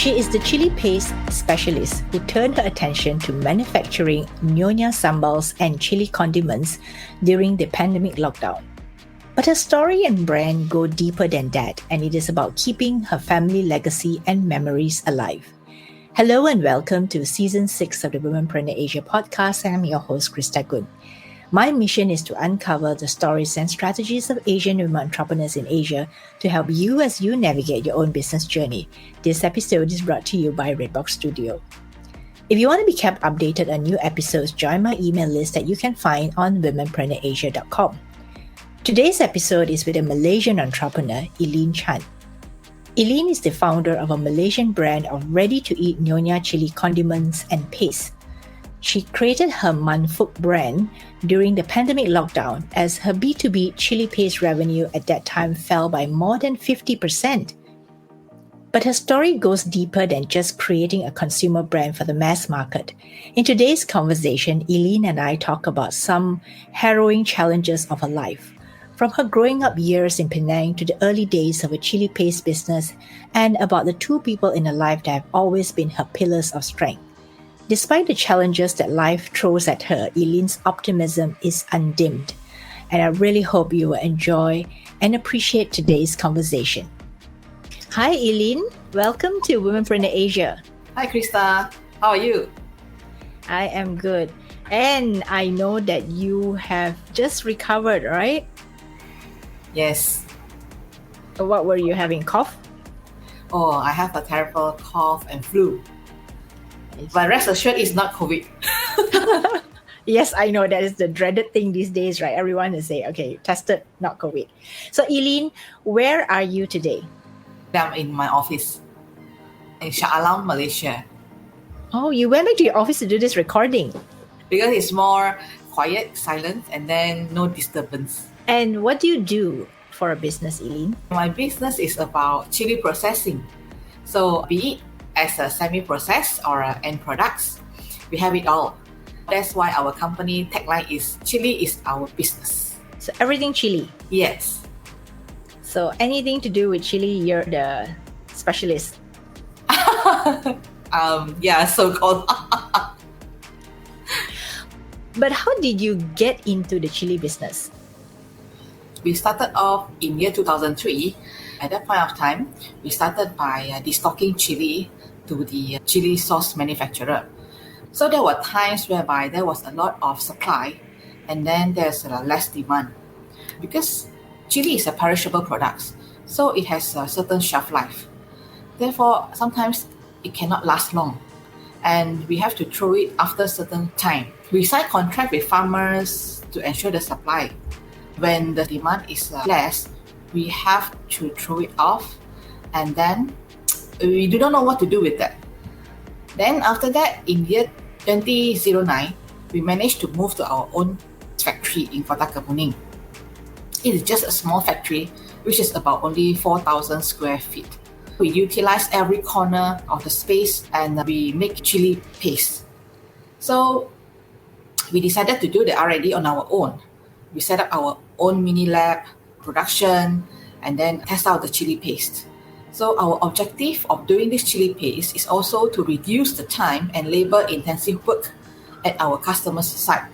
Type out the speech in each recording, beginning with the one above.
She is the chili paste specialist who turned her attention to manufacturing Nyonya sambals and chili condiments during the pandemic lockdown. But her story and brand go deeper than that, and it is about keeping her family legacy and memories alive. Hello and welcome to Season 6 of the Womenpreneur Asia podcast. I'm your host, Krista Gun. My mission is to uncover the stories and strategies of Asian women entrepreneurs in Asia to help you as you navigate your own business journey. This episode is brought to you by Redbox Studio. If you want to be kept updated on new episodes, join my email list that you can find on womenpreneurasia.com. Today's episode is with a Malaysian entrepreneur, Eleen Chan. Eleen is the founder of a Malaysian brand of ready-to-eat Nyonya chili condiments and paste. She created her Manfuk brand during the pandemic lockdown as her B2B chili paste revenue at that time fell by more than 50%. But her story goes deeper than just creating a consumer brand for the mass market. In today's conversation, Eleen and I talk about some harrowing challenges of her life, from her growing up years in Penang to the early days of a chili paste business, and about the two people in her life that have always been her pillars of strength. Despite the challenges that life throws at her, Eleen's optimism is undimmed. And I really hope you will enjoy and appreciate today's conversation. Hi, Eleen. Welcome to Womenpreneur Asia. Hi, Krista. How are you? I am good. And I know that you have just recovered, right? Yes. What were you having? Cough? Oh, I have a terrible cough and flu. But rest assured, it's not COVID. Yes, I know that is the dreaded thing these days, right? Everyone is saying, okay, tested, not COVID. So, Eleen, where are you today? I'm in my office in Shah Alam, Malaysia. Oh, you went back to your office to do this recording. Because it's more quiet, silent, and then no disturbance. And what do you do for a business, Eleen? My business is about chili processing. So, be it as a semi-processed or end products, we have it all. That's why our company tagline is chili is our business. So everything chili? Yes. So anything to do with chili, you're the specialist? Yeah, so-called. But how did you get into the chili business? We started off in year 2003. At that point of time, we started by destocking chili to the chili sauce manufacturer. So there were times whereby there was a lot of supply and then there's less demand. Because chili is a perishable product, so it has a certain shelf life. Therefore, sometimes it cannot last long and we have to throw it after a certain time. We sign contract with farmers to ensure the supply. When the demand is less, we have to throw it off and then we do not know what to do with that. Then after that, in year 2009, we managed to move to our own factory in Kota Kemuning. It is just a small factory, which is about only 4,000 square feet. We utilize every corner of the space and we make chili paste. So we decided to do the R&D on our own. We set up our own mini lab, production, and then test out the chili paste. So our objective of doing this chili paste is also to reduce the time and labor-intensive work at our customers' site.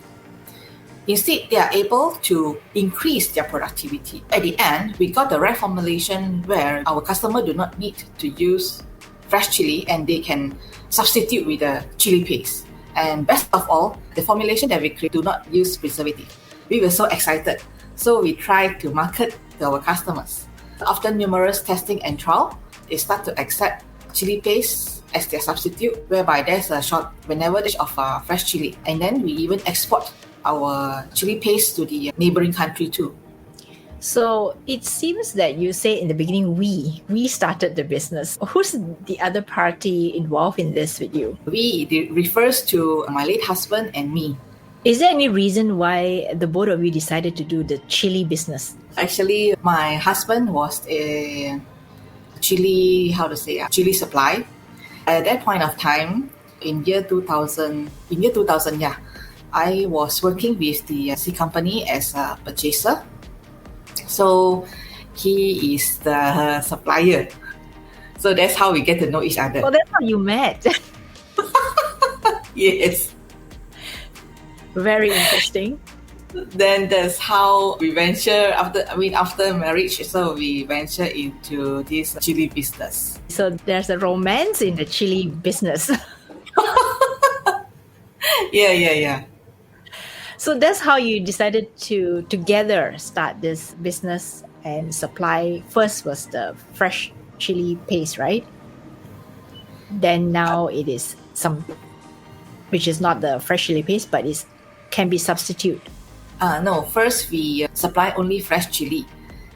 Instead, they are able to increase their productivity. At the end, we got the right formulation where our customer do not need to use fresh chili and they can substitute with the chili paste. And best of all, the formulation that we create do not use preservative. We were so excited. So we tried to market to our customers. After numerous testing and trial, they start to accept chili paste as their substitute, whereby there's a short whenever dish of fresh chili. And then we even export our chili paste to the neighboring country too. So it seems that you say in the beginning, we started the business. Who's the other party involved in this with you? We refers to my late husband and me. Is there any reason why the both of you decided to do the chili business? Actually, my husband was a chili supply. At that point of time, in year 2000, I was working with the C company as a purchaser. So he is the supplier. So that's how we get to know each other. Well, that's how you met. Yes. Very interesting. Then that's how we venture after marriage. So we venture into this chili business. So there's a romance in the chili business. Yeah. So that's how you decided to together start this business and supply. First was the fresh chili paste, right? Then now it is some, which is not the fresh chili paste, but it can be substitute. No, first we supply only fresh chili.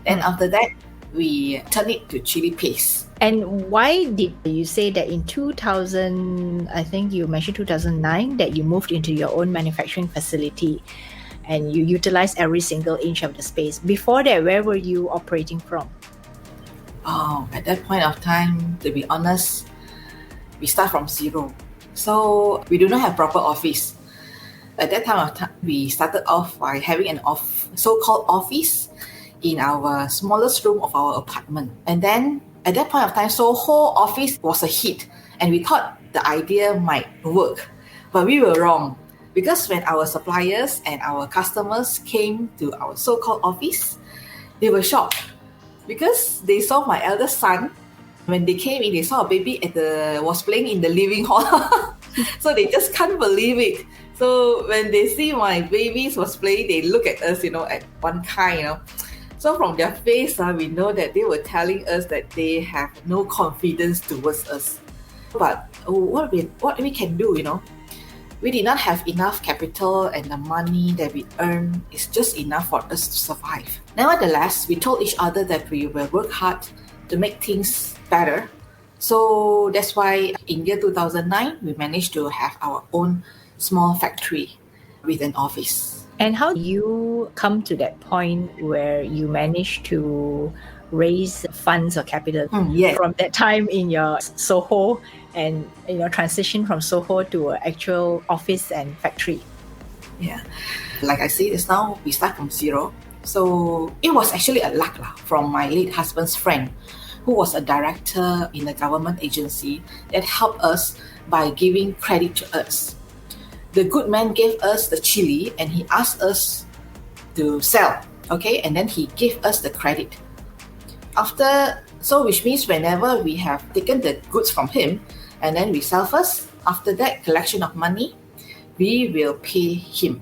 Then after that, we turn it to chili paste. And why did you say that in 2000, I think you mentioned 2009, that you moved into your own manufacturing facility and you utilized every single inch of the space? Before that, where were you operating from? Oh, at that point of time, to be honest, we start from zero. So we do not have proper office. At that time of time, we started off by having an so-called office in our smallest room of our apartment. And then at that point of time, so whole office was a hit, and we thought the idea might work, but we were wrong, because when our suppliers and our customers came to our so-called office, they were shocked because they saw my eldest son. When they came in, they saw a baby was playing in the living hall. So they just can't believe it. So when they see my babies was playing, they look at us, at one kind, So from their face, we know that they were telling us that they have no confidence towards us. But what we can do, we did not have enough capital, and the money that we earn is just enough for us to survive. Nevertheless, we told each other that we will work hard to make things better. So that's why in year 2009, we managed to have our own small factory with an office. And how do you come to that point where you manage to raise funds or capital from that time in your Soho and transition from Soho to an actual office and factory? Yeah, like I said just now, we start from zero. So it was actually a luck from my late husband's friend, who was a director in a government agency, that helped us by giving credit to us. The good man gave us the chili and he asked us to sell, okay? And then he gave us the credit. Which means whenever we have taken the goods from him and then we sell first, after that collection of money, we will pay him.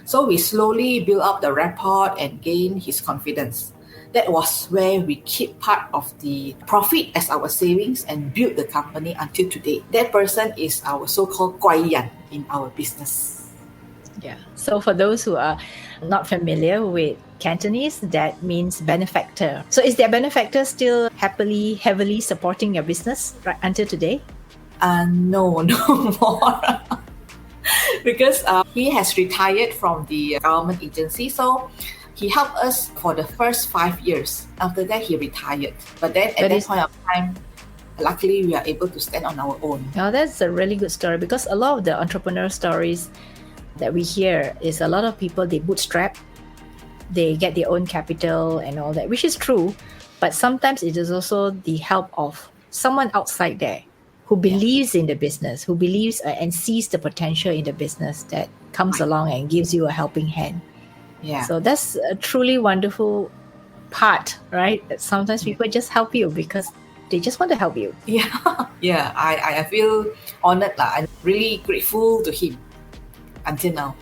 So we slowly build up the rapport and gain his confidence. That was where we keep part of the profit as our savings and build the company until today. That person is our so-called Guai Yan in our business. Yeah. So for those who are not familiar with Cantonese, that means benefactor. So is their benefactor still heavily supporting your business right until today? No more. Because he has retired from the government agency. So he helped us for the first 5 years. After that, he retired. But then at that point of time, luckily, we are able to stand on our own. Now, that's a really good story, because a lot of the entrepreneur stories that we hear is a lot of people, they bootstrap, they get their own capital and all that, which is true. But sometimes it is also the help of someone outside there who believes in the business, who believes and sees the potential in the business, that comes along and gives you a helping hand. Yeah. So that's a truly wonderful part, right? That sometimes people just help you because they just want to help you. Yeah. I feel honored. I'm really grateful to him until now.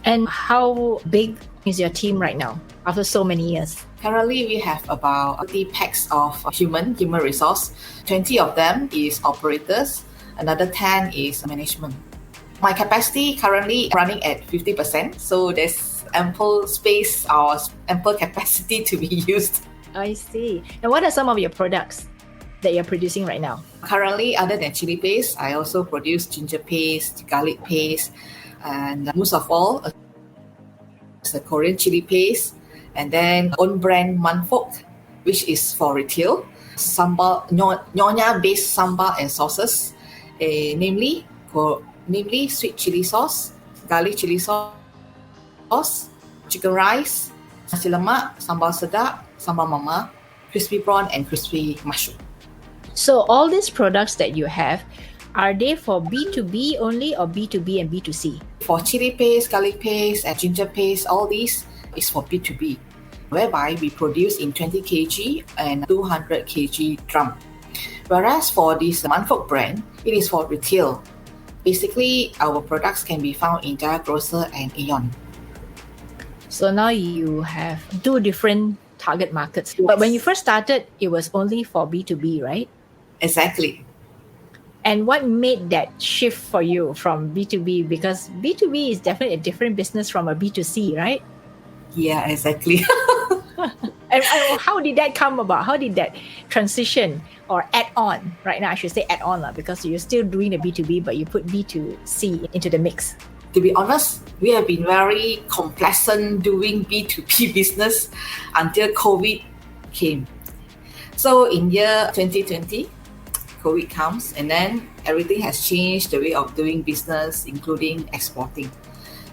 And how big is your team right now after so many years? Currently, we have about 30 packs of human resource. 20 of them is operators. Another 10 is management. My capacity currently running at 50%. So there's ample space or ample capacity to be used. I see. And what are some of your products that you're producing right now? Currently, other than chili paste, I also produce ginger paste, garlic paste, and most of all, the Korean chili paste, and then own brand Manfok, which is for retail, sambal, nyonya-based sambal and sauces, namely sweet chili sauce, garlic chili sauce, chicken rice, nasi lemak, sambal sedap, sambal mama, crispy prawn, and crispy mushroom. So all these products that you have, are they for B2B only or B2B and B2C? For chili paste, garlic paste, and ginger paste, all these is for B2B, whereby we produce in 20 kg and 200 kg drum. Whereas for this Manfolk brand, it is for retail. Basically, our products can be found in Jaya Grocer and Aeon. So now you have two different target markets. Yes. But when you first started, it was only for B2B, right? Exactly. And what made that shift for you from B2B? Because B2B is definitely a different business from a B2C, right? Yeah, exactly. And how did that come about? How did that transition or add on? Right now, I should say add on because you're still doing the B2B, but you put B2C into the mix. To be honest, we have been very complacent doing B2B business until COVID came. So in year 2020, COVID comes, and then everything has changed, the way of doing business, including exporting.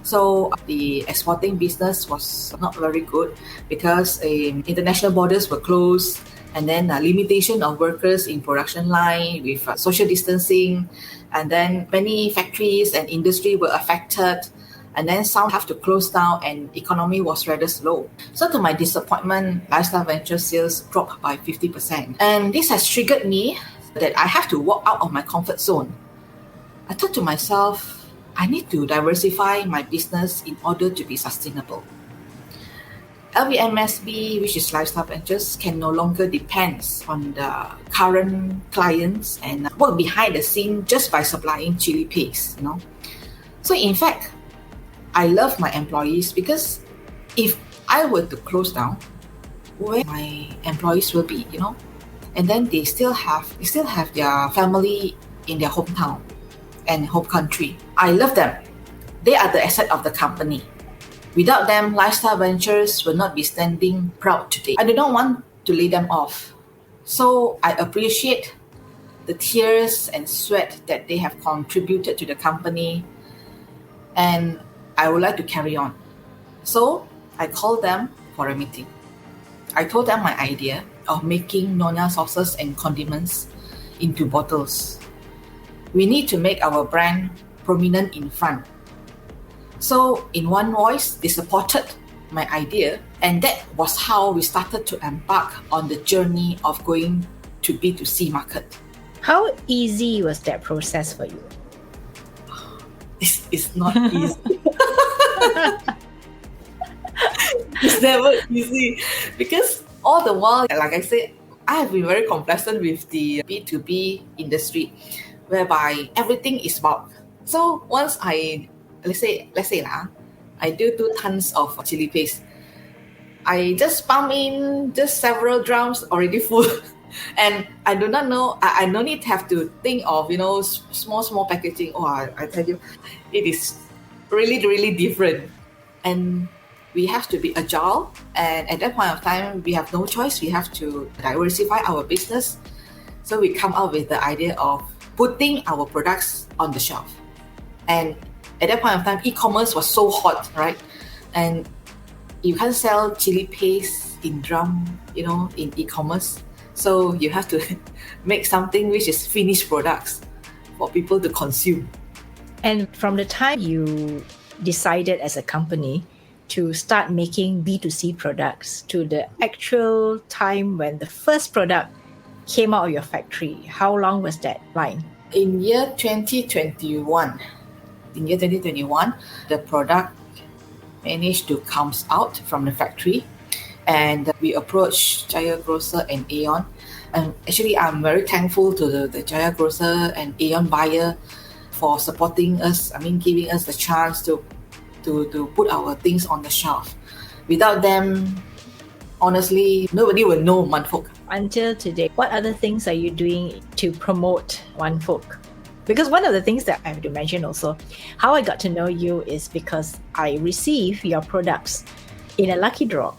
So the exporting business was not very good because international borders were closed, and then limitation of workers in production line with social distancing, and then many factories and industry were affected, and then some have to close down, and economy was rather slow. So to my disappointment, Lifestyle Ventures sales dropped by 50%. And this has triggered me that I have to walk out of my comfort zone. I thought to myself, I need to diversify my business in order to be sustainable. LVMSB, which is Lifestyle Ventures, can no longer depend on the current clients and work behind the scene just by supplying chili paste, So in fact, I love my employees because if I were to close down, where my employees will be, and then they still have their family in their hometown and home country. I love them. They are the asset of the company. Without them, Lifestyle Ventures will not be standing proud today. I do not want to lay them off. So I appreciate the tears and sweat that they have contributed to the company, and I would like to carry on. So I called them for a meeting. I told them my idea of making Nyonya sauces and condiments into bottles. We need to make our brand prominent in front. So in one voice, they supported my idea, and that was how we started to embark on the journey of going to B2C market. How easy was that process for you? It's not easy. It's never easy because all the while, like I said, I have been very complacent with the B2B industry, whereby everything is bulk. So once let's say I do 2 tons of chili paste, I just pump in just several drums already full. And I do not know, I no need to have to think of, small packaging. Oh, I tell you, it is really, really different. And we have to be agile. And at that point of time, we have no choice. We have to diversify our business. So we come out with the idea of putting our products on the shelf. And at that point of time, e-commerce was so hot, right? And you can't sell chili paste in drum, in e-commerce. So you have to make something which is finished products for people to consume. And from the time you decided as a company to start making B2C products to the actual time when the first product came out of your factory, how long was that line? In year 2021, the product managed to come out from the factory, and we approached Jaya Grocer and Aeon. And actually, I'm very thankful to the Jaya Grocer and Aeon buyer for supporting us. Giving us the chance to put our things on the shelf. Without them, honestly, nobody will know Manfolk. Until today, what other things are you doing to promote Manfolk? Because one of the things that I have to mention also, how I got to know you is because I received your products in a lucky draw.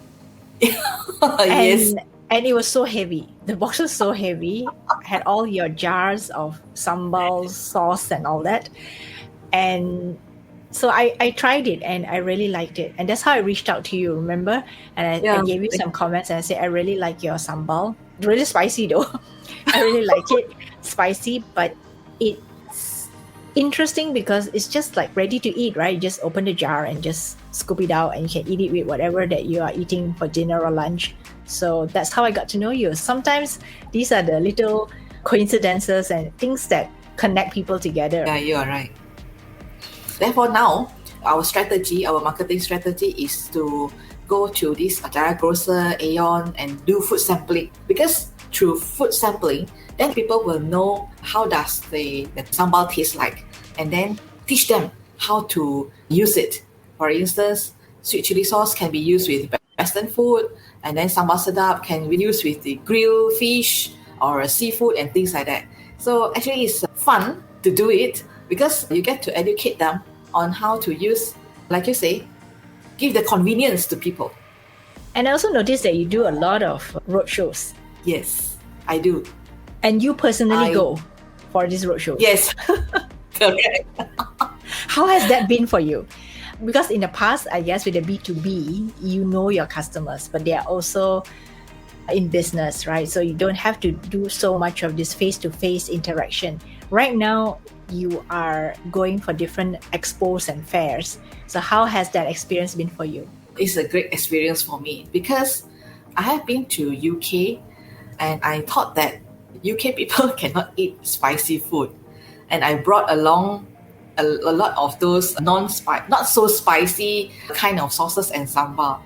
Yes. And it was so heavy. The box was so heavy, had all your jars of sambal, sauce and all that. And so I tried it and I really liked it. And that's how I reached out to you, remember? And I gave you some comments and I said, I really like your sambal. Really spicy though. I really like it. Spicy, but it's interesting because it's just like ready to eat, right? You just open the jar and just scoop it out and you can eat it with whatever that you are eating for dinner or lunch. So that's how I got to know you. Sometimes these are the little coincidences and things that connect people together. Yeah, you are right. Therefore, now our strategy, our marketing strategy is to go to this direct grocer, Aeon, and do food sampling. Because through food sampling, then people will know how does the sambal taste like, and then teach them how to use it. For instance, sweet chili sauce can be used with Western food, and then sambal sedap can be used with the grilled fish or seafood and things like that. So actually, it's fun to do it because you get to educate them on how to use, like you say, give the convenience to people. And I also noticed that you do a lot of road shows. Yes, I do. And you personally go for these road shows. Yes, correct. How has that been for you? Because in the past, I guess with the B2B, you know your customers, but they are also in business, right? So you don't have to do so much of this face-to-face interaction. Right now, you are going for different expos and fairs. So how has that experience been for you? It's a great experience for me because I have been to UK and I thought that UK people cannot eat spicy food. And I brought along a lot of those not so spicy kind of sauces and sambal.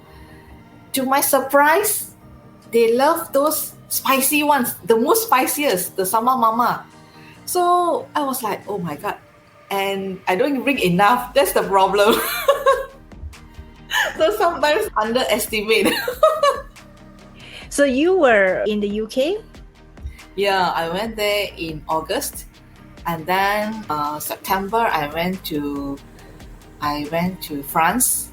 To my surprise, they love those spicy ones, the most spiciest, the sambal mama. So I was like, oh my God. And I don't bring enough. That's the problem. So sometimes underestimate. So you were in the UK? Yeah, I went there in August. And then September, I went to France,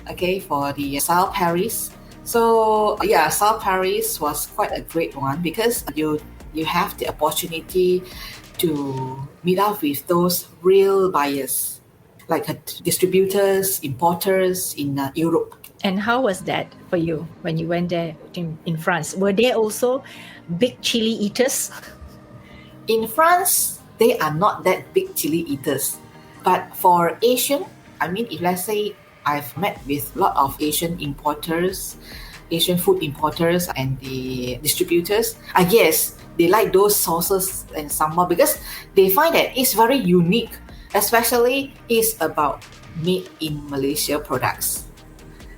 okay, for the South Paris. So yeah, South Paris was quite a great one because you have the opportunity to meet up with those real buyers, like distributors, importers in Europe. And how was that for you when you went there in France? Were they also big chili eaters? In France, they are not that big chili eaters. But for Asian, I mean, if let's say I've met with a lot of Asian importers, Asian food importers and the distributors, I guess they like those sauces and sambal because they find that it's very unique, especially it's about made in Malaysia products.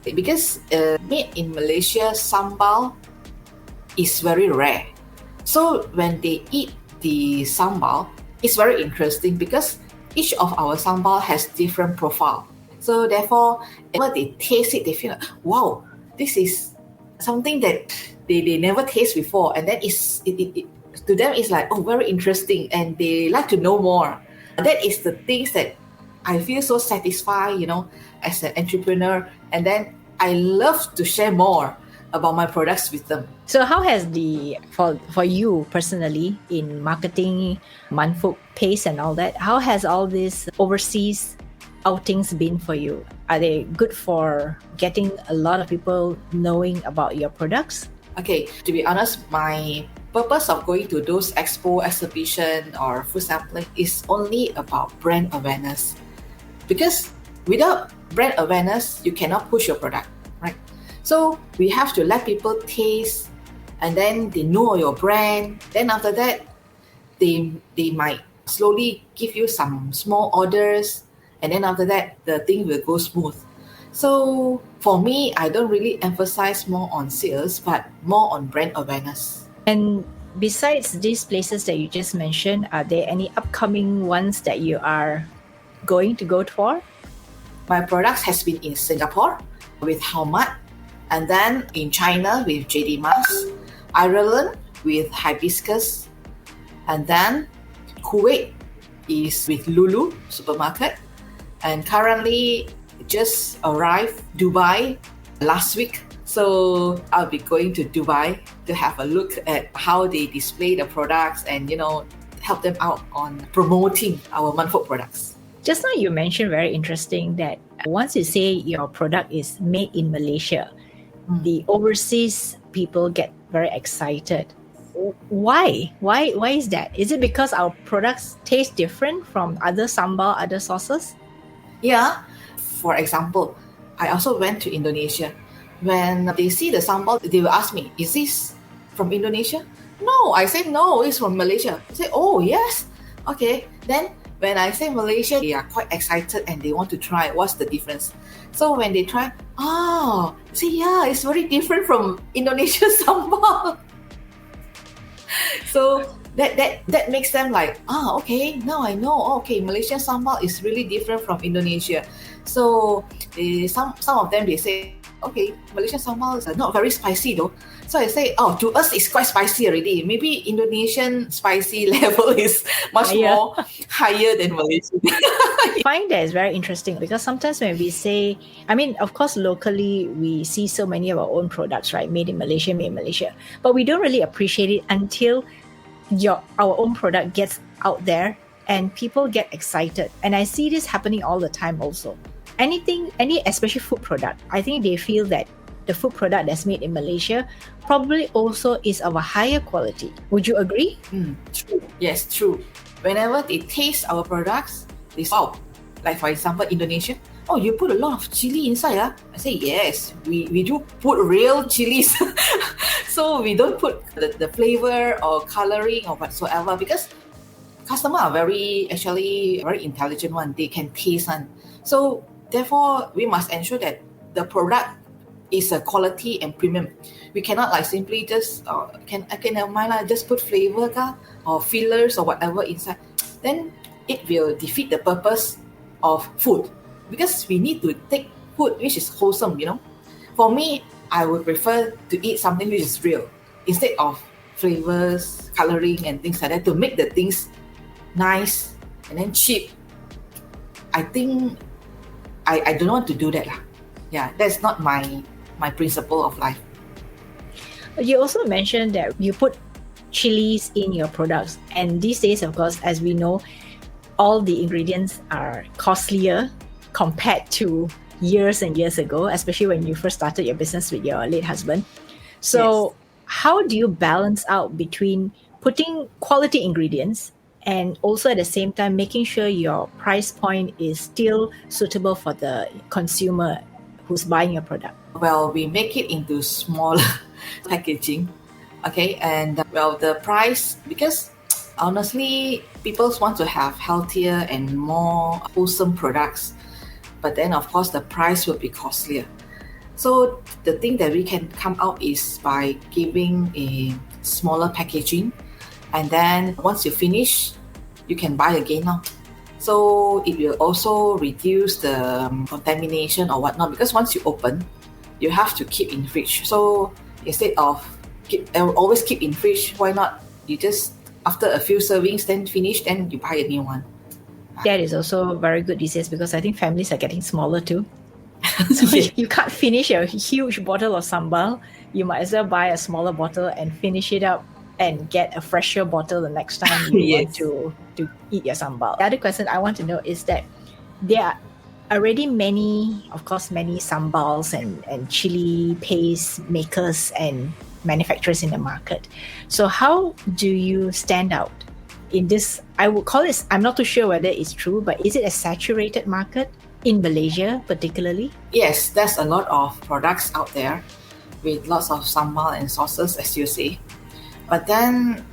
Because made in Malaysia sambal is very rare. So when they eat the sambal, it's very interesting because each of our sambal has different profile. So therefore, when they taste it, they feel like, wow, this is something that they never taste before. And then it to them, it's like, oh, very interesting. And they like to know more. That is the things that I feel so satisfied, as an entrepreneur. And then I love to share more about my products with them. So how has for you personally in marketing, Manfook Pace and all that, how has all these overseas outings been for you? Are they good for getting a lot of people knowing about your products? Okay, to be honest, my purpose of going to those exhibition or food sampling is only about brand awareness. Because without brand awareness, you cannot push your product, right? So we have to let people taste, and then they know your brand. Then after that, they might slowly give you some small orders, and then after that, the thing will go smooth. So for me, I don't really emphasize more on sales, but more on brand awareness. And besides these places that you just mentioned, are there any upcoming ones that you are going to go for? My products has been in Singapore with Haumat, and then in China with JD Mas, Ireland with Hibiscus, and then Kuwait is with Lulu supermarket, and currently just arrived Dubai last week. So I'll be going to Dubai to have a look at how they display the products and help them out on promoting our Manfook products. Just now you mentioned very interesting that once you say your product is made in Malaysia, the overseas people get very excited. Why? Why is that? Is it because our products taste different from other sambal, other sauces? Yeah. For example, I also went to Indonesia. When they see the sambal, they will ask me, is this from Indonesia? No, I say no, it's from Malaysia. I say, oh yes. Okay. Then when I say Malaysia, they are quite excited and they want to try what's the difference. So when they try, see, yeah, it's very different from Indonesia sambal. So that makes them like, okay, now I know. Okay, Malaysian sambal is really different from Indonesia. So some of them, they say, okay, Malaysian sambal is not very spicy though. So I say, to us it's quite spicy already. Maybe Indonesian spicy level is much more higher than Malaysian. I find that it's very interesting because sometimes when we say, I mean, of course, locally we see so many of our own products, right? Made in Malaysia, but we don't really appreciate it until our own product gets out there and people get excited. And I see this happening all the time also. Especially food product, I think they feel that the food product that's made in Malaysia probably also is of a higher quality. Would you agree? True. Yes, true. Whenever they taste our products, they say, like for example, Indonesia, you put a lot of chili inside. I say, yes, we do put real chilies. So we don't put the flavor or coloring or whatsoever, because customers are very intelligent one. They can taste one. So therefore, we must ensure that the product is a quality and premium. We cannot like simply just just put flavor or fillers or whatever inside. Then it will defeat the purpose of food, because we need to take food which is wholesome. For me, I would prefer to eat something which is real instead of flavors, coloring, and things like that to make the things nice and then cheap. I think I don't want to do that. Yeah, that's not my principle of life. You also mentioned that you put chilies in your products, and these days, of course, as we know, all the ingredients are costlier compared to years and years ago, especially when you first started your business with your late husband. So how do you balance out between putting quality ingredients and also at the same time making sure your price point is still suitable for the consumer who's buying your product? Well, we make it into smaller packaging, okay, and the price, because honestly, people want to have healthier and more wholesome products, but then of course the price will be costlier. So the thing that we can come out is by giving a smaller packaging, and then once you finish, you can buy again now. So it will also reduce the contamination or whatnot, because once you open, you have to keep in fridge. So instead of always keep in fridge, why not you just after a few servings then finish, then you buy a new one. That is also very good these days, because I think families are getting smaller too. So you can't finish a huge bottle of sambal. You might as well buy a smaller bottle and finish it up and get a fresher bottle the next time you want to eat your sambal. The other question I want to know is that there are already many sambals and chili paste makers and manufacturers in the market. So how do you stand out in this? I would call it, I'm not too sure whether it's true, but is it a saturated market in Malaysia particularly? Yes, there's a lot of products out there with lots of sambal and sauces, as you say. But then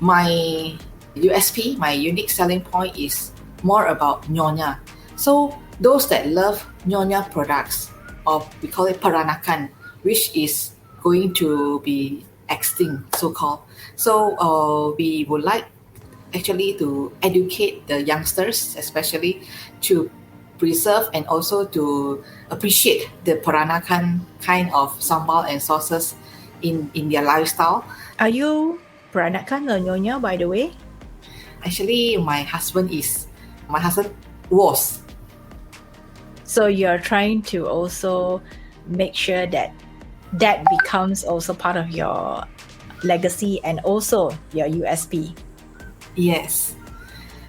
my USP, my unique selling point, is more about nyonya. So those that love nyonya products, or we call it peranakan, which is going to be extinct, so-called. So we would like actually to educate the youngsters, especially to preserve and also to appreciate the peranakan kind of sambal and sauces in their lifestyle. Are you peranakan or nyonya, by the way? Actually, my husband was. So you're trying to also make sure that becomes also part of your legacy and also your USP. Yes.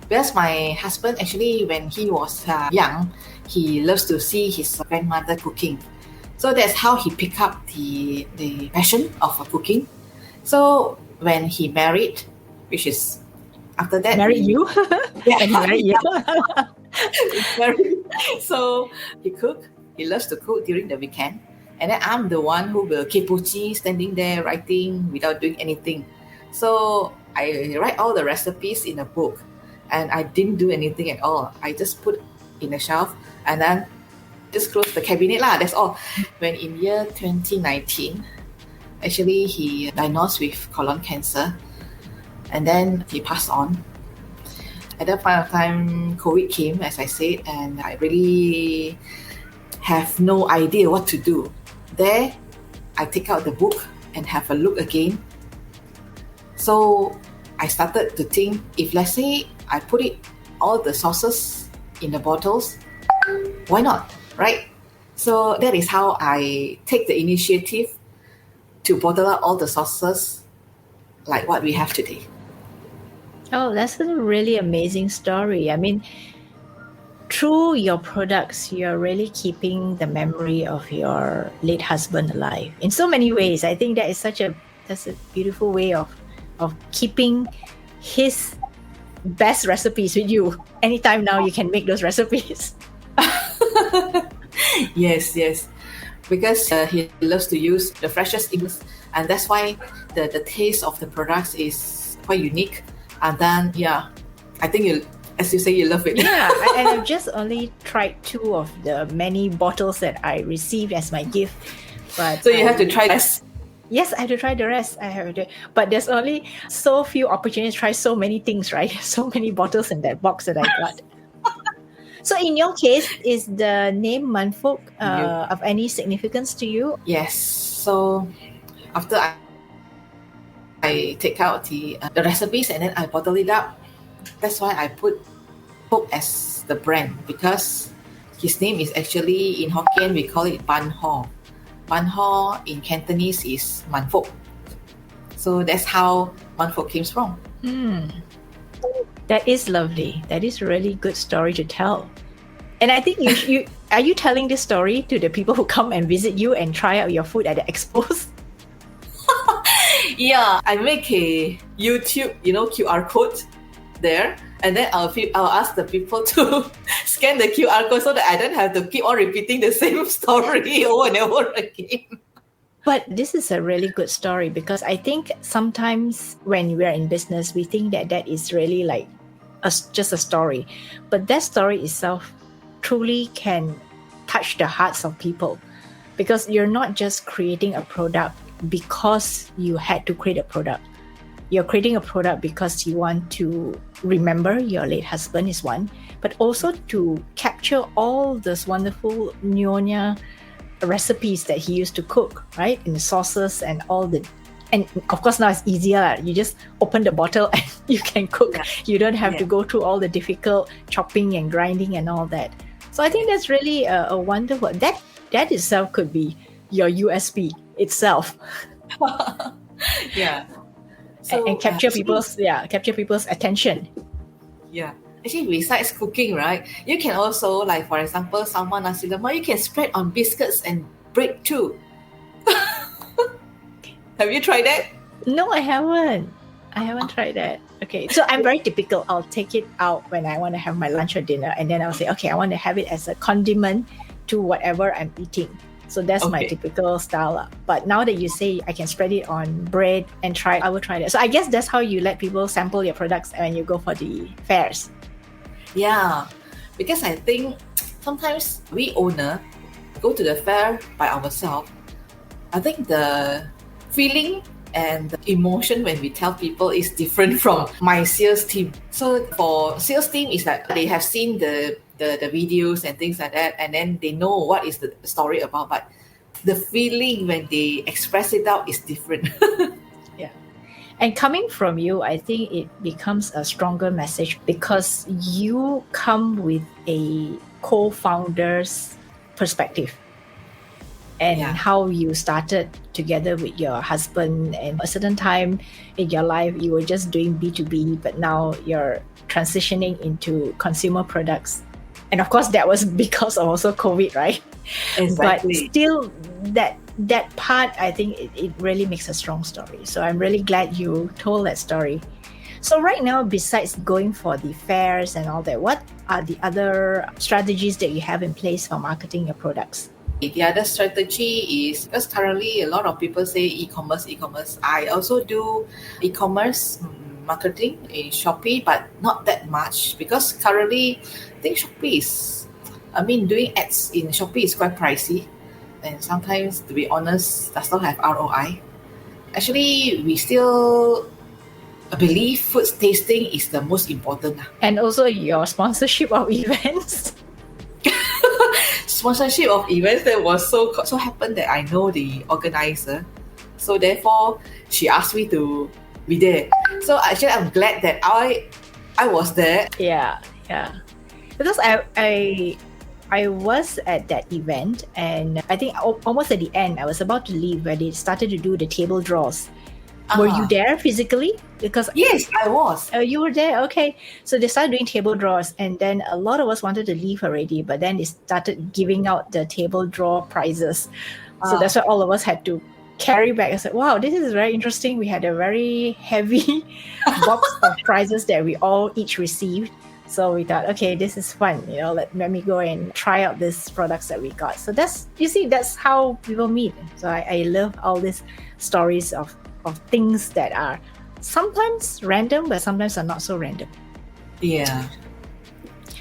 Because my husband, actually, when he was young, he loves to see his grandmother cooking. So that's how he picked up the passion of cooking. So when he married, which is after that. Married you? Yeah. And he married you? He's married. So he cook. He loves to cook during the weekend. And then I'm the one who will kepochi, standing there writing without doing anything. So I write all the recipes in a book. And I didn't do anything at all. I just put in a shelf and then just close the cabinet lah. That's all. When in year 2019, actually he diagnosed with colon cancer. And then he passed on. At that point of time, COVID came, as I said, and I really have no idea what to do. There, I take out the book and have a look again. So I started to think, if let's say I put it, all the sauces in the bottles, why not, right? So that is how I take the initiative to bottle up all the sauces like what we have today. Oh, that's a really amazing story. I mean, through your products, you're really keeping the memory of your late husband alive in so many ways. I think that's a beautiful way of keeping his best recipes with you. Anytime now you can make those recipes. Yes. Because he loves to use the freshest ingredients, and that's why the taste of the products is quite unique. And then, I think you, as you say, you love it. Yeah, and I've just only tried 2 of the many bottles that I received as my gift. But so you have to try this. Yes, I have to try the rest. I have to, but there's only so few opportunities to try so many things, right? So many bottles in that box that I got. So in your case, is the name Manfuk of any significance to you? Yes. So after I take out the recipes and then I bottle it up. That's why I put Pok as the brand, because his name is actually, in Hokkien we call it Ban Ho. Ban Ho in Cantonese is Manfuk. So that's how Manfuk came from. That is lovely. That is a really good story to tell. And I think you are you telling this story to the people who come and visit you and try out your food at the expos? Yeah, I make a YouTube, QR code there, and then I'll ask the people to scan the QR code so that I don't have to keep on repeating the same story over and over again. But this is a really good story, because I think sometimes when we're in business, we think that is really like just a story. But that story itself truly can touch the hearts of people, because you're not just creating a product because you had to create a product. You're creating a product because you want to remember your late husband is one, but also to capture all those wonderful Nyonya recipes that he used to cook, right? In the sauces and all the, and of course now it's easier. You just open the bottle and you can cook. Yeah. You don't have to go through all the difficult chopping and grinding and all that. So I think that's really a wonderful, that itself could be your USP itself. Yeah. So, and capture people's attention. Yeah. Actually, besides cooking, right, you can also, like for example, sambal nasi lemak, you can spread on biscuits and bread too. Have you tried that? No, I haven't. I haven't tried that. Okay, so I'm very typical. I'll take it out when I want to have my lunch or dinner, and then I'll say, okay, I want to have it as a condiment to whatever I'm eating. So that's my typical style. But now that you say I can spread it on bread and I will try that. So I guess that's how you let people sample your products when you go for the fairs. Yeah, because I think sometimes we owner go to the fair by ourselves. I think the feeling and the emotion when we tell people is different from my sales team. So for sales team, it's like they have seen the videos and things like that, and then they know what is the story about, but the feeling when they express it out is different. Yeah. And coming from you, I think it becomes a stronger message, because you come with a co-founder's perspective and how you started together with your husband, and a certain time in your life you were just doing B2B, but now you're transitioning into consumer products. And of course that was because of also COVID, right? Exactly. But still, that that part, I think it really makes a strong story. So I'm really glad you told that story. So right now, besides going for the fairs and all that, what are the other strategies that you have in place for marketing your products? The other strategy is because currently a lot of people say e-commerce, e-commerce. I also do e-commerce marketing in Shopee, but not that much because currently I think doing ads in Shopee is quite pricey, and sometimes, to be honest, does not have ROI. Actually, we still believe food tasting is the most important. And also your sponsorship of events. Sponsorship of events, that was so happened that I know the organizer, so therefore she asked me to be there. So actually I'm glad that I was there. Yeah, because I was at that event, and I think almost at the end I was about to leave where they started to do the table draws. Were you there physically? Because yes, I was. You were there, okay. So they started doing table draws, and then a lot of us wanted to leave already, but then they started giving out the table draw prizes. So that's why all of us had to carry back. I said, wow, this is very interesting. We had a very heavy box of prizes that we all each received. So we thought, okay, this is fun. Let me go and try out these products that we got. So that's how people meet. So I love all these stories of things that are sometimes random, but sometimes are not so random. Yeah.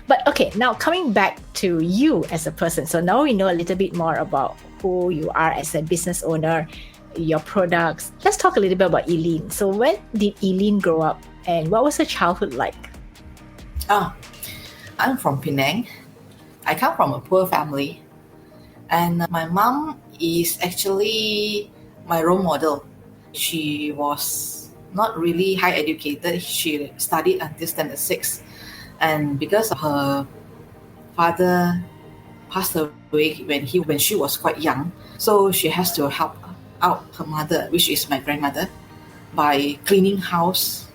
But okay, now coming back to you as a person. So now we know a little bit more about who you are as a business owner, your products. Let's talk a little bit about Eleen. So when did Eleen grow up, and what was her childhood like? I'm from Penang. I come from a poor family, and my mom is actually my role model. She was not really high educated. She studied until standard 6, and because her father passed away when she was quite young, so she has to help out her mother, which is my grandmother, by cleaning house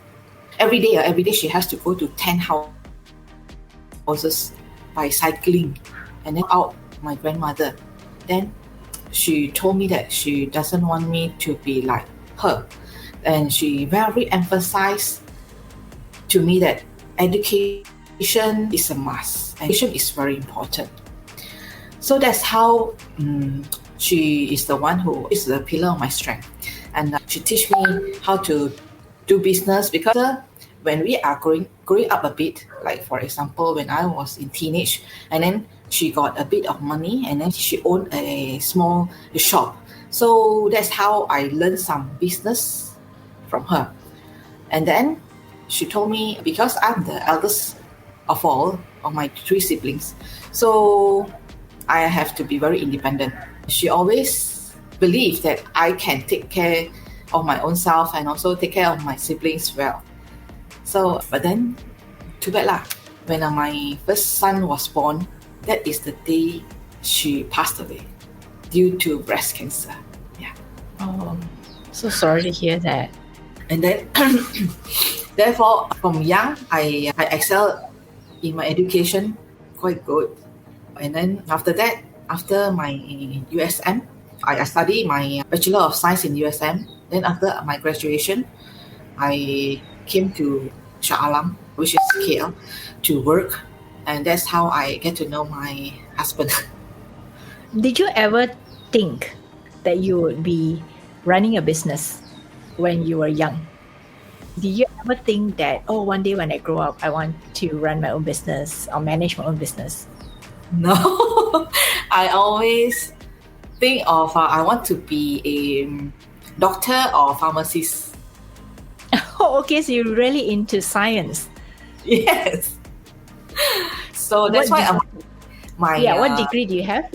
every day. Every day she has to go to 10 houses by cycling, and then out my grandmother. Then she told me that she doesn't want me to be like her, and she very emphasized to me that education is a must. Education is very important. So that's how she is the one who is the pillar of my strength, and she teach me how to do business. Because when we are growing up a bit, like for example when I was in teenage, and then she got a bit of money, and then she owned a small shop. So that's how I learned some business from her. And then she told me, because I'm the eldest of all of my 3 siblings, so I have to be very independent. She always believed that I can take care of my own self and also take care of my siblings well. So, but then, too bad lah. When my first son was born, that is the day she passed away due to breast cancer. Yeah. Oh, so sorry to hear that. And then, therefore, from young, I excelled in my education quite good. And then after that, after my USM, I studied my Bachelor of Science in USM. Then after my graduation, I came to Shah Alam, which is KL, to work. And that's how I get to know my husband. Did you ever think that you would be running a business when you were young? Did you ever think that, one day when I grow up, I want to run my own business or manage my own business? No. I always think of I want to be a doctor or pharmacist. Oh, okay, so you're really into science. Yes. So that's why what degree do you have?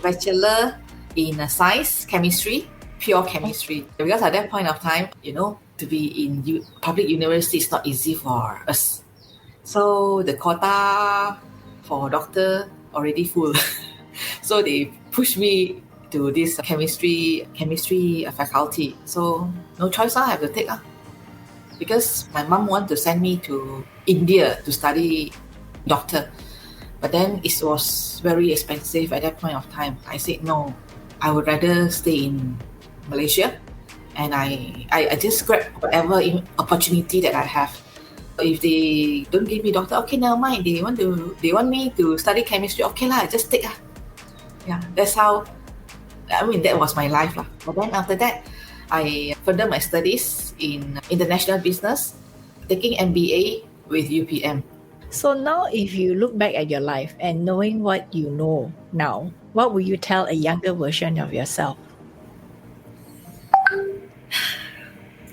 Bachelor in Science, Chemistry, pure chemistry. Because at that point of time, to be in public university is not easy for us. So the quota for doctor already full. So they pushed me to this chemistry faculty. So no choice, I have to take. Because my mom wanted to send me to India to study doctor. But then it was very expensive at that point of time. I said no. I would rather stay in Malaysia, and I just grab whatever opportunity that I have. If they don't give me doctor, okay, never mind. They want me to study chemistry, okay lah, just take lah. Yeah, that's how. I mean, that was my life lah. But then after that, I further my studies in international business, taking MBA with UPM. So now, if you look back at your life and knowing what you know now, what would you tell a younger version of yourself?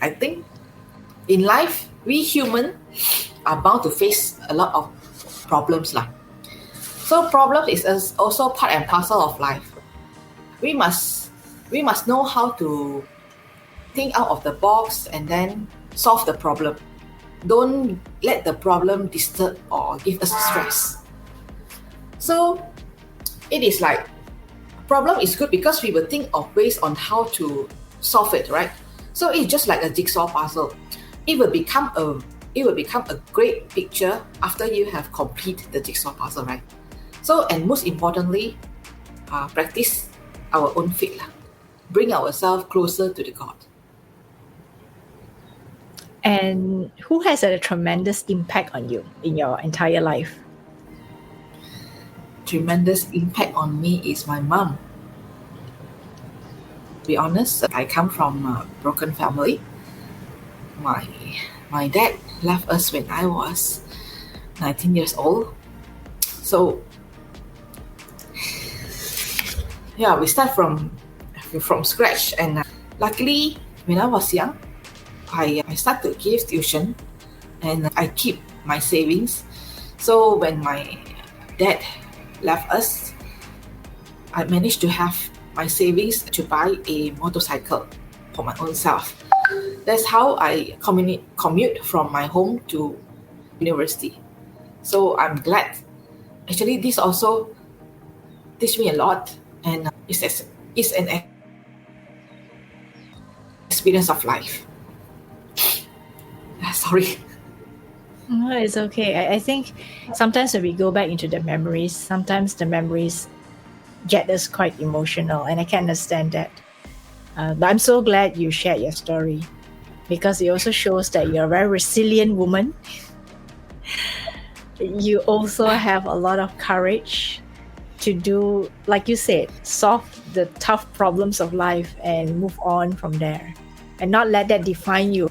I think in life, we human are bound to face a lot of problems lah. So problem is also part and parcel of life. We must know how to think out of the box and then solve the problem. Don't let the problem disturb or give us stress. So it is like, problem is good because we will think of ways on how to solve it, right? So it's just like a jigsaw puzzle. It will become a great picture after you have completed the jigsaw puzzle, right? So, and most importantly, practice our own faith, bring ourselves closer to the God. And who has had a tremendous impact on you in your entire life? Tremendous impact on me is my mom. To be honest, I come from a broken family. My dad left us when I was 19 years old. So yeah, we start from scratch, and luckily when I was young, I started to give tuition, and I keep my savings. So when my dad left us, I managed to have my savings to buy a motorcycle for my own self. That's how I commute from my home to university. So I'm glad. Actually, this also teach me a lot, and it's an experience of life. Sorry. No, it's okay. I think sometimes when we go back into the memories, sometimes the memories get us quite emotional, and I can understand that. But I'm so glad you shared your story, because it also shows that you're a very resilient woman. You also have a lot of courage to do, like you said, solve the tough problems of life and move on from there, and not let that define you.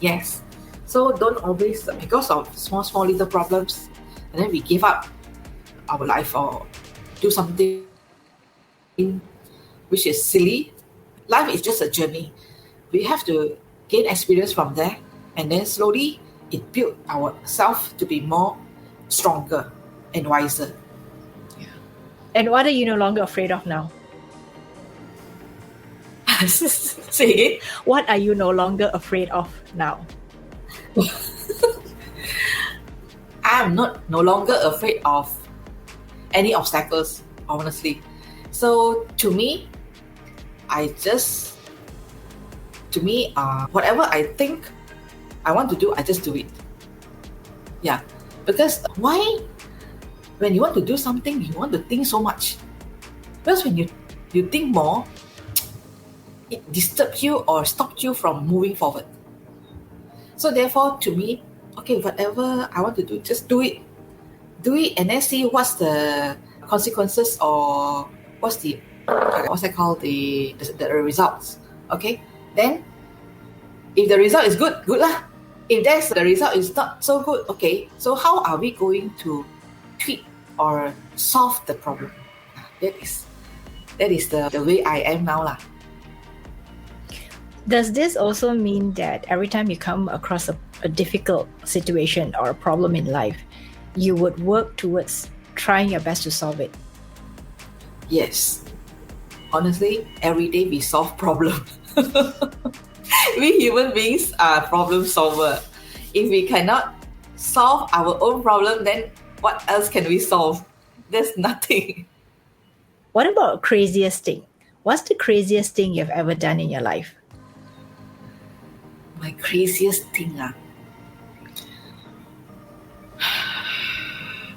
Yes. So don't always, because of small little problems, and then we give up our life or do something which is silly. Life is just a journey. We have to gain experience from there, and then slowly it built ourselves to be more stronger and wiser. And what are you no longer afraid of now? Say again? What are you no longer afraid of now? I'm no longer afraid of any obstacles, honestly. So to me, whatever I think I want to do, I just do it. Yeah, because why? When you want to do something, you want to think so much. Because when you think more, it disturbs you or stops you from moving forward. So therefore, to me, okay, whatever I want to do, just do it. Do it, and then see what's the consequences, or what's that called, the results. Okay, then if the result is good lah. If the result is not so good, okay, so how are we going to tweak or solve the problem? That is the way I am now lah. Does this also mean that every time you come across a difficult situation or a problem in life, you would work towards trying your best to solve it? Yes. Honestly, every day we solve problems. We human beings are problem solver. If we cannot solve our own problem, then what else can we solve? There's nothing. What about craziest thing? What's the craziest thing you've ever done in your life? My craziest thing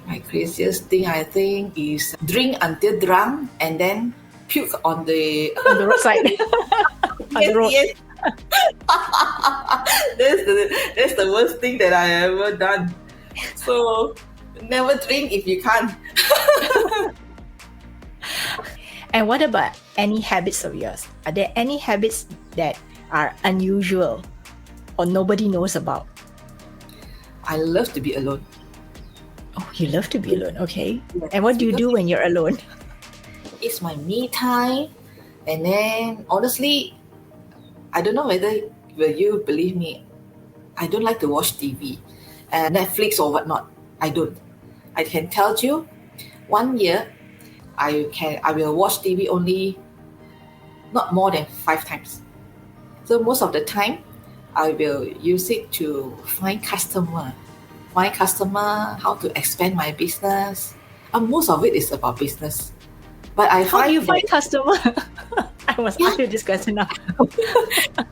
My craziest thing, I think, is drink until drunk and then puke on the On the roadside. On the road. yes. That's the worst thing that I ever done. So never drink if you can't. And what about any habits of yours? Are there any habits that are unusual or nobody knows about? I love to be alone. Oh, you love to be alone, okay. Yes, And what do you do when you're alone? It's my me time. And then honestly, I don't know whether will you believe me. I don't like to watch TV and Netflix or whatnot. I don't. I can tell you, 1 year I will watch TV only not more than 5 times. So most of the time I will use it to find customer, how to expand my business. And most of it is about business. But I How do you find that customer? I must ask you this question now.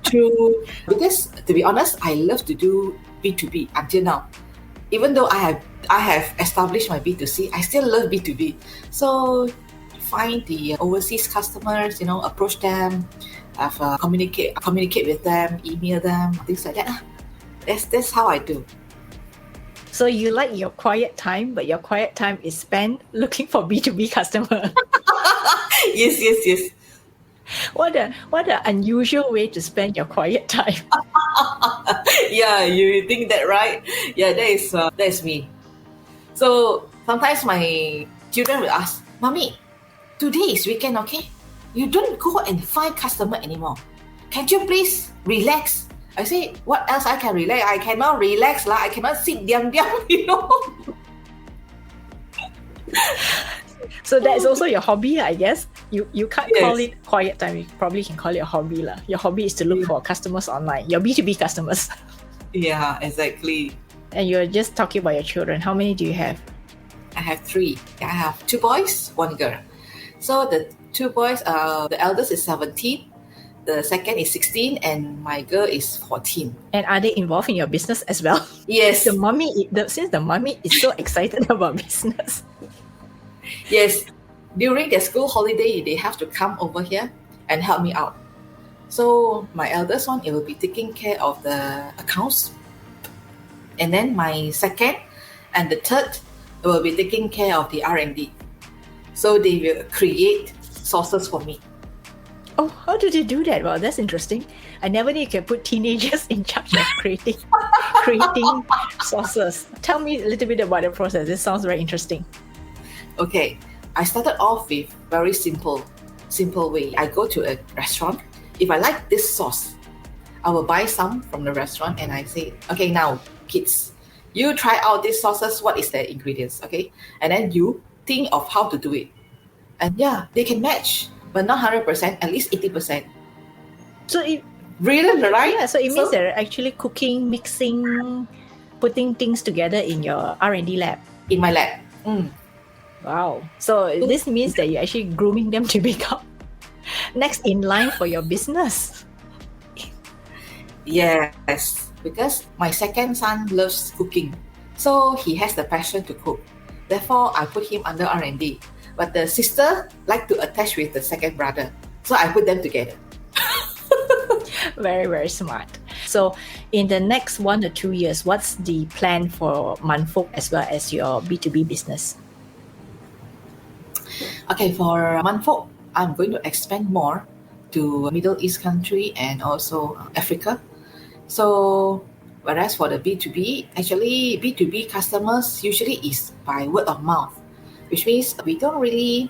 true, because to be honest, I love to do B2B until now. Even though I have established my B2C, I still love B2B. So find the overseas customers, approach them, have communicate with them, email them, things like that. That's how I do. So you like your quiet time, but your quiet time is spent looking for B2B customer. Yes. What a unusual way to spend your quiet time. Yeah, you think that, right? Yeah, that is me. So sometimes my children will ask, "Mommy, today is weekend, okay? You don't go and find customer anymore. Can't you please relax?" I say, "What else I can relax? I cannot relax lah. I cannot sit diam." So that's also your hobby, I guess. You can't Yes. call it quiet time. You probably can call it a hobby lah. Your hobby is to look for customers online. Your B2B customers. Yeah, exactly. And you're just talking about your children. How many do you have? I have 3. I have 2 boys, 1 girl. So the 2 boys, the eldest is 17, the second is 16, and my girl is 14. And are they involved in your business as well? Yes, Since the mommy is so excited about business. yes. During their school holiday, they have to come over here and help me out. So my eldest one, it will be taking care of the accounts. And then my second and the third will be taking care of the R&D. So they will create sources for me. Oh, how do they do that? Well, that's interesting. I never knew you can put teenagers in charge of creating sauces. Tell me a little bit about the process. This sounds very interesting. Okay, I started off with very simple way. I go to a restaurant. If I like this sauce, I will buy some from the restaurant and I say, okay, now kids, you try out these sauces. What is the ingredients? Okay, and then you think of how to do it. And yeah, they can match, but not 100%, at least 80%. So it Really, right? Yeah, so it means they're actually cooking, mixing, putting things together in your R&D lab. In my lab. Wow. So this means that you're actually grooming them to become next in line for your business. Yes, because my second son loves cooking. So he has the passion to cook. Therefore, I put him under R&D. But the sister like to attach with the second brother. So I put them together. Very, very smart. So in the next 1 or 2 years, what's the plan for Manfok as well as your B2B business? Okay, for Manfok, I'm going to expand more to Middle East country and also Africa. So whereas for the B2B, actually B2B customers usually is by word of mouth, which means we don't really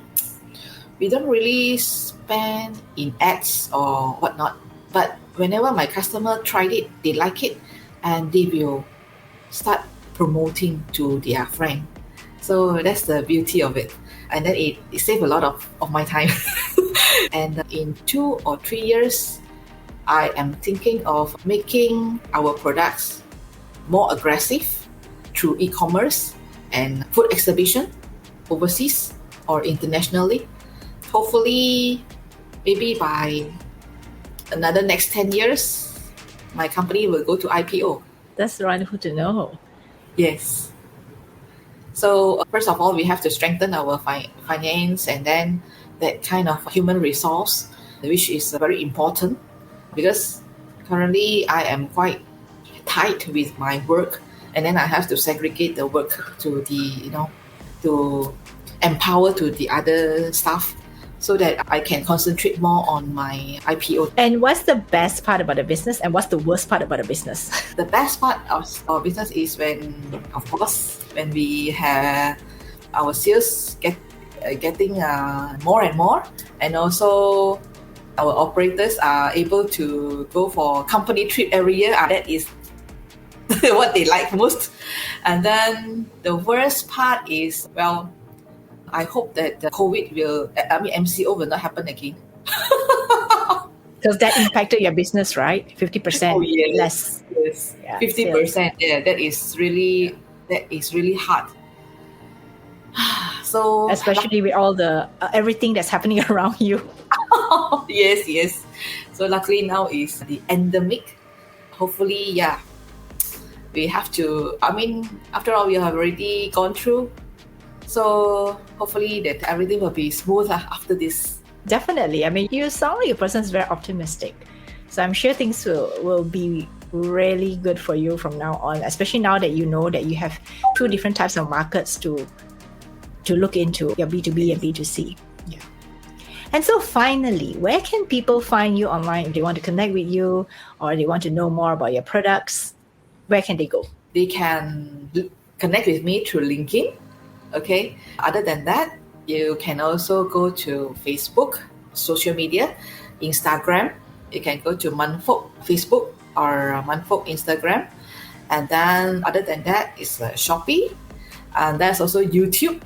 spend in ads or whatnot. But whenever my customer tried it, they like it, and they will start promoting to their friend. So that's the beauty of it. And then it saves a lot of my time. And in 2 or 3 years, I am thinking of making our products more aggressive through e-commerce and food exhibition overseas or internationally. Hopefully, maybe by another next 10 years, my company will go to IPO. That's wonderful to know. Yes. So first of all, we have to strengthen our finance and then that kind of human resource, which is very important because currently I am quite tight with my work, and then I have to segregate the work to to empower to the other staff so that I can concentrate more on my IPO. And what's the best part about the business and what's the worst part about the business? The best part of our business is when we have our sales getting more and more, and also our operators are able to go for company trip every year. That is what they like most. And then the worst part is, well, I hope that the MCO will not happen again. Because that impacted your business, right? 50% less. Yes, 50%. Yeah, that is really hard. So especially with all the everything that's happening around you. yes. So luckily now is the endemic. Hopefully, we have to. After all, we have already gone through. So hopefully that everything will be smooth after this. Definitely. You sound like a person who's very optimistic. So I'm sure things will be really good for you from now on, especially now that you know that you have two different types of markets to look into, your B2B and B2C. Yeah. And so finally, where can people find you online if they want to connect with you or they want to know more about your products? Where can they go? They can connect with me through LinkedIn. Okay. Other than that, you can also go to Facebook, social media, Instagram. You can go to Manfolk Facebook or Manfolk Instagram. And then other than that is Shopee. And there's also YouTube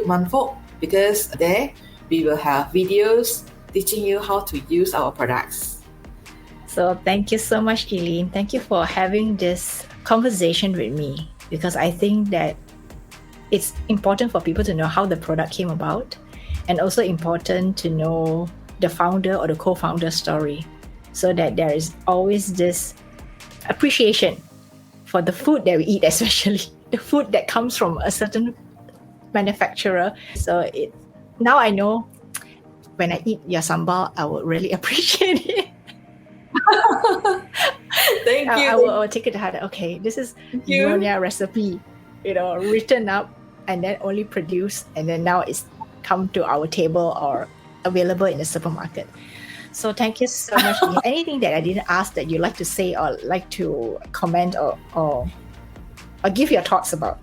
Manfolk, because there we will have videos teaching you how to use our products. So thank you so much, Eleen. Thank you for having this conversation with me, because I think that it's important for people to know how the product came about, and also important to know the founder or the co-founder story, so that there is always this appreciation for the food that we eat, especially the food that comes from a certain manufacturer. So now I know when I eat your sambal, I would really appreciate it. Thank you. I will take it to heart. Okay, this is Nyonya recipe, written up and then only produced, and then now it's come to our table or available in the supermarket. So thank you so much. Anything that I didn't ask that you'd like to say or like to comment or give your thoughts about?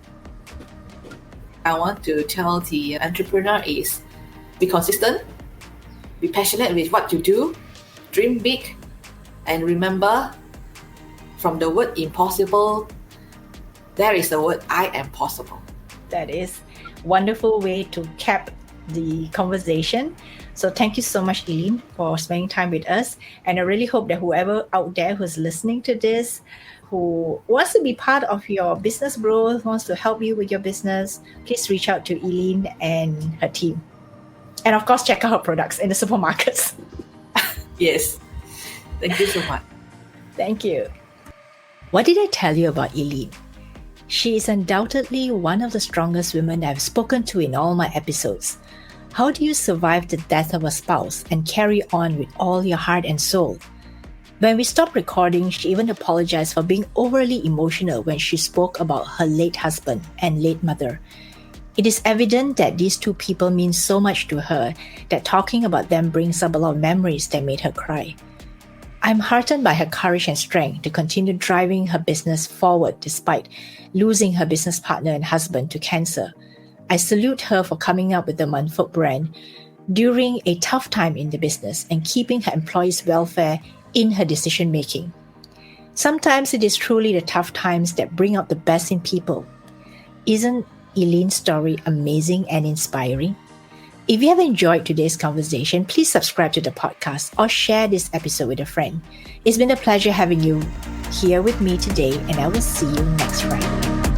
I want to tell the entrepreneur is be consistent, be passionate with what you do, dream big, and remember, from the word impossible, there is the word I am possible. That is a wonderful way to cap the conversation. So thank you so much, Eleen, for spending time with us. And I really hope that whoever out there who's listening to this, who wants to be part of your business growth, wants to help you with your business, please reach out to Eleen and her team. And of course, check out her products in the supermarkets. Yes. Thank you so much. Thank you. What did I tell you about Eleen? She is undoubtedly one of the strongest women I've spoken to in all my episodes. How do you survive the death of a spouse and carry on with all your heart and soul? When we stopped recording, she even apologized for being overly emotional when she spoke about her late husband and late mother. It is evident that these two people mean so much to her that talking about them brings up a lot of memories that made her cry. I'm heartened by her courage and strength to continue driving her business forward despite losing her business partner and husband to cancer. I salute her for coming up with the Manfolk brand during a tough time in the business and keeping her employees' welfare in her decision making. Sometimes it is truly the tough times that bring out the best in people. Isn't Eleen's story amazing and inspiring? If you have enjoyed today's conversation, please subscribe to the podcast or share this episode with a friend. It's been a pleasure having you here with me today, and I will see you next Friday.